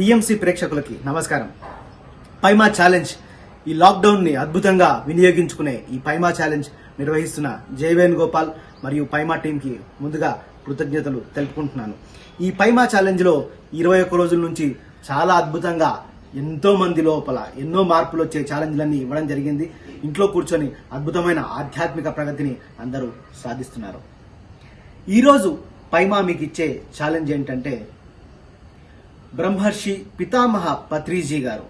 TMC ప్రేక్షకులకి నమస్కారం. పైమా challenge ఈ లాక్డౌన్ ని అద్భుతంగా వినియోగించుకునే ఈ పైమా ఛాలెంజ్ నిర్వహిస్తున్న జయవేణు గోపాల్ మరియు పైమా టీం కి ముందుగా కృతజ్ఞతలు తెలుపుకుంటున్నాను. ఈ పైమా ఛాలెంజ్ లో 21 రోజుల నుంచి చాలా అద్భుతంగా ఎంతో మంది లోపల ఎన్నో మార్పులు వచ్చే ఛాలెంజ్లన్నీ ఇవ్వడం జరిగింది. ఇంట్లో కూర్చొని అద్భుతమైన ఆధ్యాత్మిక ప్రగతిని అందరూ సాధిస్తున్నారు. ఈరోజు పైమా మీకు ఇచ్చే ఛాలెంజ్ ఏంటంటే, బ్రహ్మర్షి పితామహ పత్రిజీ గారు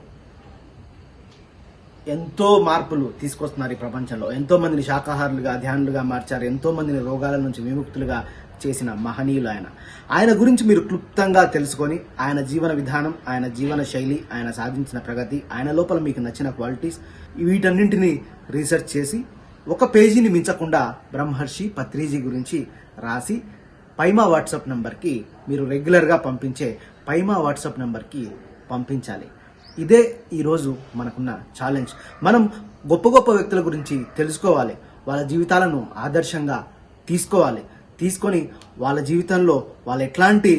ఎంతో మార్పులు తీసుకొస్తున్నారు. ఈ ప్రపంచంలో ఎంతో మందిని శాకాహారులుగా ధ్యానులుగా మార్చారు. ఎంతో మందిని రోగాల నుంచి విముక్తులుగా చేసిన మహనీయులు ఆయన గురించి మీరు క్లుప్తంగా తెలుసుకొని ఆయన జీవన విధానం, ఆయన జీవన శైలి, ఆయన సాధించిన ప్రగతి, ఆయన లోపల మీకు నచ్చిన క్వాలిటీస్ వీటన్నింటినీ రీసెర్చ్ చేసి ఒక పేజీని మించకుండా బ్రహ్మర్షి పత్రిజీ గురించి రాసి పైమా వాట్సాప్ నంబర్కి మీరు రెగ్యులర్గా పంపించే పైమా వాట్సాప్ నంబర్కి పంపించాలి. ఇదే ఈరోజు మనకున్న ఛాలెంజ్. మనం గొప్ప గొప్ప వ్యక్తుల గురించి తెలుసుకోవాలి, వాళ్ళ జీవితాలను ఆదర్శంగా తీసుకొని వాళ్ళ జీవితంలో వాళ్ళు ఎట్లాంటి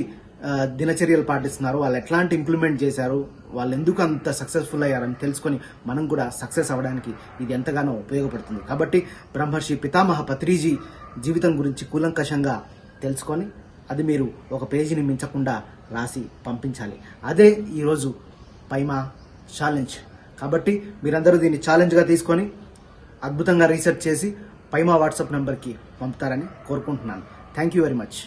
దినచర్యలు పాటిస్తున్నారు, వాళ్ళు ఎట్లాంటి ఇంప్లిమెంట్ చేశారు, వాళ్ళు ఎందుకు అంత సక్సెస్ఫుల్ అయ్యారని తెలుసుకొని మనం కూడా సక్సెస్ అవ్వడానికి ఇది ఎంతగానో ఉపయోగపడుతుంది. కాబట్టి బ్రహ్మర్షి పితామహ పత్రిజీ జీవితం గురించి కూలంకషంగా తెలుసుకొని అది మీరు ఒక పేజీని మించకుండా రాసి పంపించాలి. అదే ఈరోజు పైమా ఛాలెంజ్. కాబట్టి మీరందరూ దీన్ని ఛాలెంజ్గా తీసుకొని అద్భుతంగా రీసెర్చ్ చేసి పైమా వాట్సాప్ నెంబర్కి పంపుతారని కోరుకుంటున్నాను. Thank you very much.